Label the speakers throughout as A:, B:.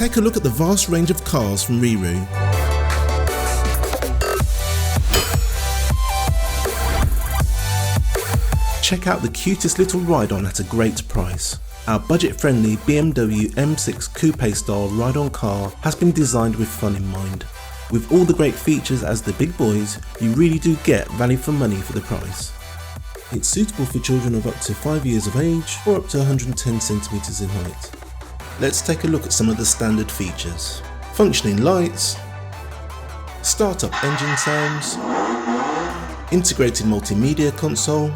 A: take a look at the vast range of cars from RiiRoo. Check out the cutest little ride-on at a great price. Our budget-friendly BMW M6 Coupe style ride-on car has been designed with fun in mind. With all the great features as the big boys, you really do get value for money for the price. It's suitable for children of up to 5 years of age or up to 110 centimeters in height. Let's take a look at some of the standard features. Functioning lights, start-up engine sounds, integrated multimedia console,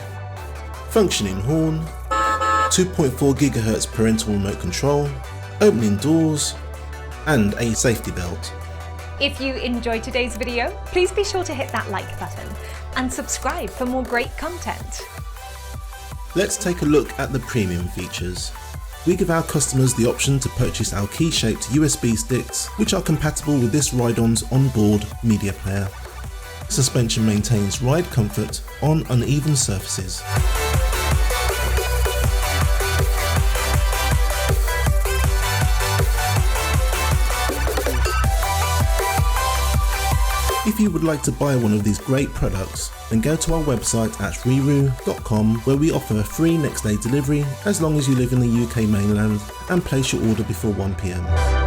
A: functioning horn, 2.4 GHz parental remote control, opening doors, and a safety belt.
B: If you enjoyed today's video, please be sure to hit that like button and subscribe for more great content.
A: Let's take a look at the premium features. We give our customers the option to purchase our key-shaped USB sticks, which are compatible with this ride-on's onboard media player. Suspension maintains ride comfort on uneven surfaces. If you would like to buy one of these great products, then go to our website at RiiRoo.com, where we offer free next day delivery as long as you live in the UK mainland and place your order before 1 PM.